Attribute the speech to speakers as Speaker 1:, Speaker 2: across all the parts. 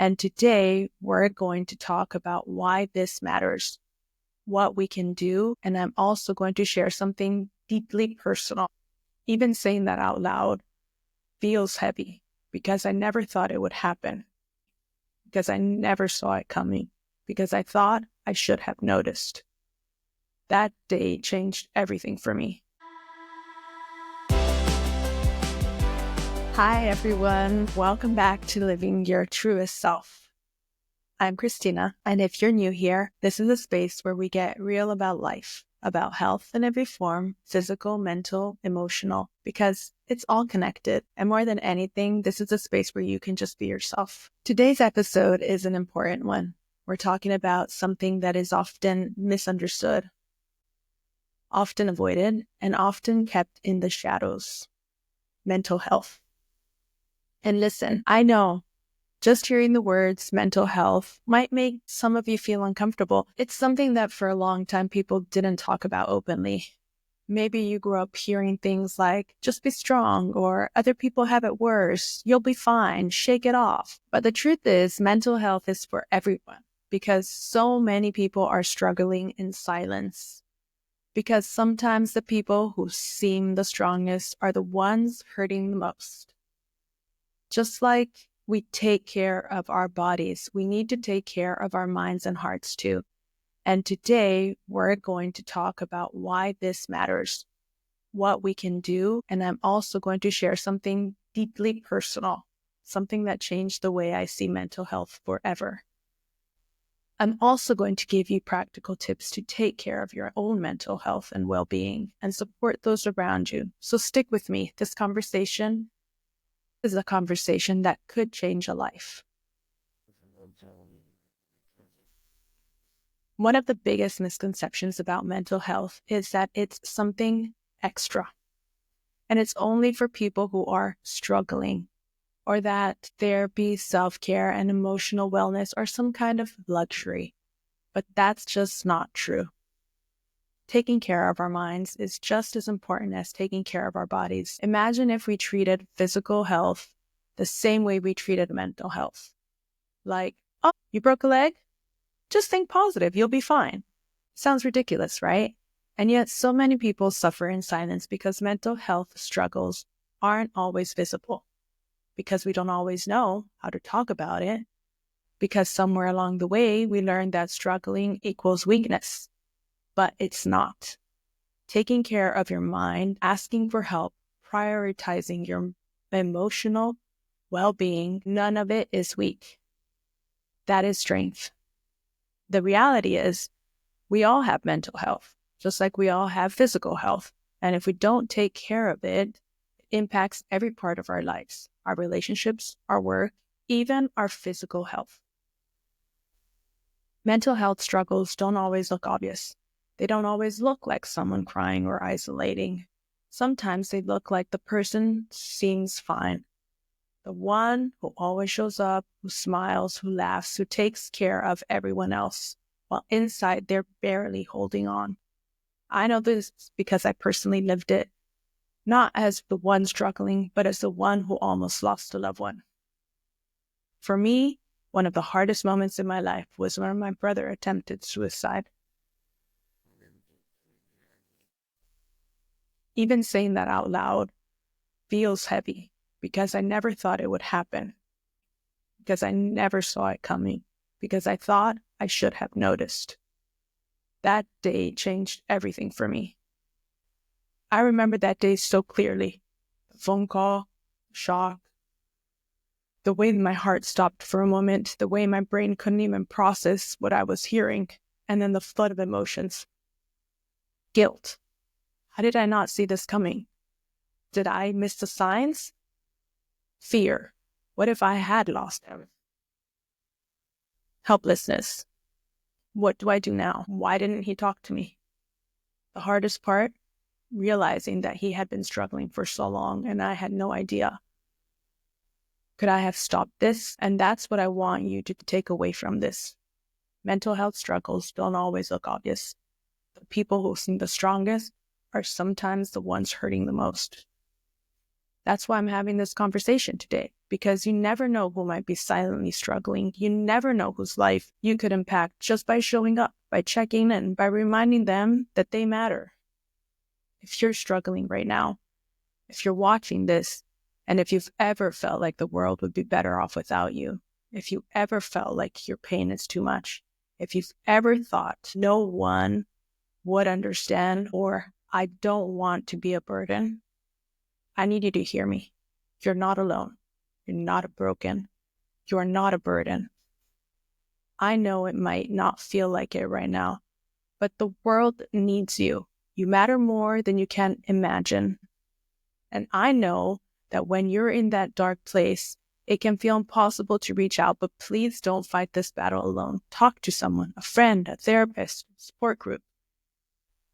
Speaker 1: And today we're going to talk about why this matters, what we can do, and I'm also going to share something deeply personal. Even saying that out loud feels heavy because I never thought it would happen, because I never saw it coming, because I thought I should have noticed. That day changed everything for me. Hi, everyone. Welcome back to Living Your Truest Self. I'm Christina, and if you're new here, this is a space where we get real about life, about health in every form, physical, mental, emotional, because it's all connected. And more than anything, this is a space where you can just be yourself. Today's episode is an important one. We're talking about something that is often misunderstood, often avoided, and often kept in the shadows: mental health. And listen, I know just hearing the words mental health might make some of you feel uncomfortable. It's something that for a long time people didn't talk about openly. Maybe you grew up hearing things like, just be strong, or other people have it worse, you'll be fine, shake it off. But the truth is, mental health is for everyone, because so many people are struggling in silence. Because sometimes the people who seem the strongest are the ones hurting the most. Just like we take care of our bodies, we need to take care of our minds and hearts too. And today we're going to talk about why this matters, what we can do, and I'm also going to share something deeply personal, something that changed the way I see mental health forever. I'm also going to give you practical tips to take care of your own mental health and well-being and support those around you. So stick with me. This conversation is a conversation that could change a life. One of the biggest misconceptions about mental health is that it's something extra, and it's only for people who are struggling, or that therapy, self-care, and emotional wellness are some kind of luxury. But that's just not true. Taking care of our minds is just as important as taking care of our bodies. Imagine if we treated physical health the same way we treated mental health. Like, oh, you broke a leg? Just think positive, you'll be fine. Sounds ridiculous, right? And yet so many people suffer in silence because mental health struggles aren't always visible, because we don't always know how to talk about it, because somewhere along the way we learned that struggling equals weakness. But it's not. Taking care of your mind, asking for help, prioritizing your emotional well-being, none of it is weak. That is strength. The reality is, we all have mental health, just like we all have physical health. And if we don't take care of it, it impacts every part of our lives, our relationships, our work, even our physical health. Mental health struggles don't always look obvious. They don't always look like someone crying or isolating. Sometimes they look like the person seems fine. The one who always shows up, who smiles, who laughs, who takes care of everyone else, while inside they're barely holding on. I know this because I personally lived it, not as the one struggling, but as the one who almost lost a loved one. For me, one of the hardest moments in my life was when my brother attempted suicide. Even saying that out loud feels heavy because I never thought it would happen, because I never saw it coming, because I thought I should have noticed. That day changed everything for me. I remember that day so clearly. The phone call, shock, the way my heart stopped for a moment, the way my brain couldn't even process what I was hearing, and then the flood of emotions. Guilt. How did I not see this coming? Did I miss the signs? Fear. What if I had lost him? Helplessness. What do I do now? Why didn't he talk to me? The hardest part? Realizing that he had been struggling for so long and I had no idea. Could I have stopped this? And that's what I want you to take away from this. Mental health struggles don't always look obvious. The people who seem the strongest are sometimes the ones hurting the most. That's why I'm having this conversation today, because you never know who might be silently struggling. You never know whose life you could impact just by showing up, by checking in, by reminding them that they matter. If you're struggling right now, if you're watching this, and if you've ever felt like the world would be better off without you, if you ever felt like your pain is too much, if you've ever thought no one would understand, or I don't want to be a burden, I need you to hear me. You're not alone. You're not broken. You're not a burden. I know it might not feel like it right now, but the world needs you. You matter more than you can imagine. And I know that when you're in that dark place, it can feel impossible to reach out, but please don't fight this battle alone. Talk to someone, a friend, a therapist, support group.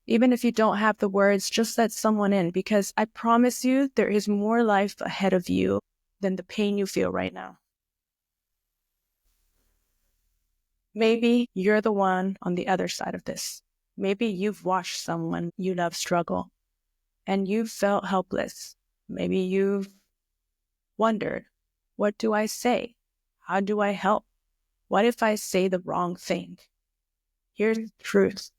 Speaker 1: Even if you don't have the words, just let someone in, because I promise you there is more life ahead of you than the pain you feel right now. Maybe you're the one on the other side of this. Maybe you've watched someone you love struggle and you've felt helpless. Maybe you've wondered, what do I say? How do I help? What if I say the wrong thing? Here's the truth.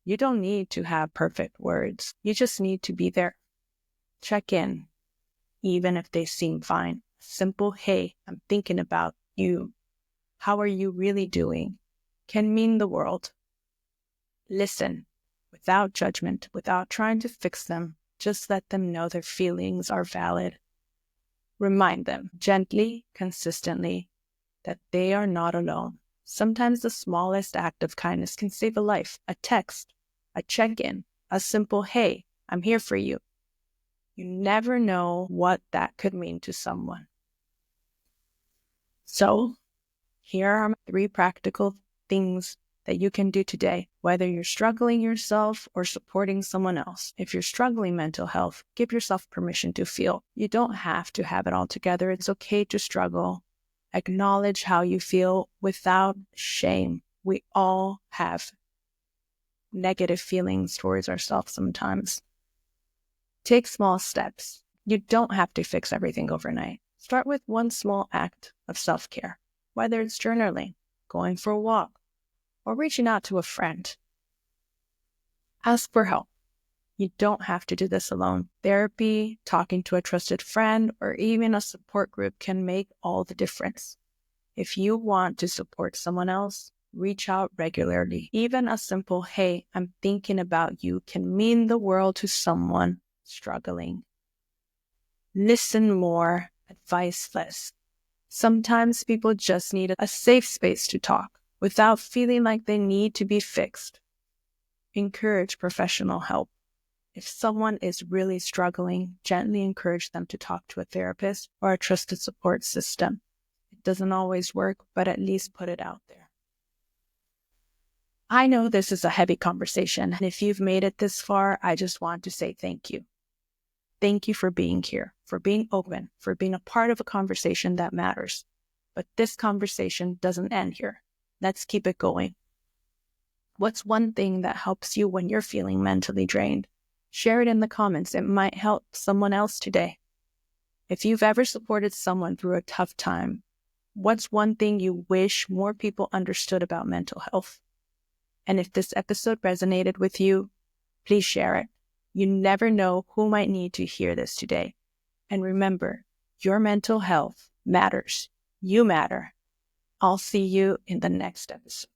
Speaker 1: You don't need to have perfect words. You just need to be there. Check in, even if they seem fine. Simple, hey, I'm thinking about you. How are you really doing? Can mean the world. Listen, without judgment, without trying to fix them. Just let them know their feelings are valid. Remind them gently, consistently, that they are not alone. Sometimes the smallest act of kindness can save a life. A text, a check-in, a simple, hey, I'm here for you. You never know what that could mean to someone. So, here are my 3 practical things that you can do today, whether you're struggling yourself or supporting someone else. If you're struggling mental health, give yourself permission to feel. You don't have to have it all together. It's okay to struggle. Acknowledge how you feel without shame. We all have negative feelings towards ourselves sometimes. Take small steps. You don't have to fix everything overnight. Start with one small act of self-care, whether it's journaling, going for a walk, or reaching out to a friend. Ask for help. You don't have to do this alone. Therapy, talking to a trusted friend, or even a support group can make all the difference. If you want to support someone else, reach out regularly. Even a simple, hey, I'm thinking about you can mean the world to someone struggling. Listen more, advise less. Sometimes people just need a safe space to talk without feeling like they need to be fixed. Encourage professional help. If someone is really struggling, gently encourage them to talk to a therapist or a trusted support system. It doesn't always work, but at least put it out there. I know this is a heavy conversation, and if you've made it this far, I just want to say thank you. Thank you for being here, for being open, for being a part of a conversation that matters. But this conversation doesn't end here. Let's keep it going. What's one thing that helps you when you're feeling mentally drained? Share it in the comments. It might help someone else today. If you've ever supported someone through a tough time, what's one thing you wish more people understood about mental health? And if this episode resonated with you, please share it. You never know who might need to hear this today. And remember, your mental health matters. You matter. I'll see you in the next episode.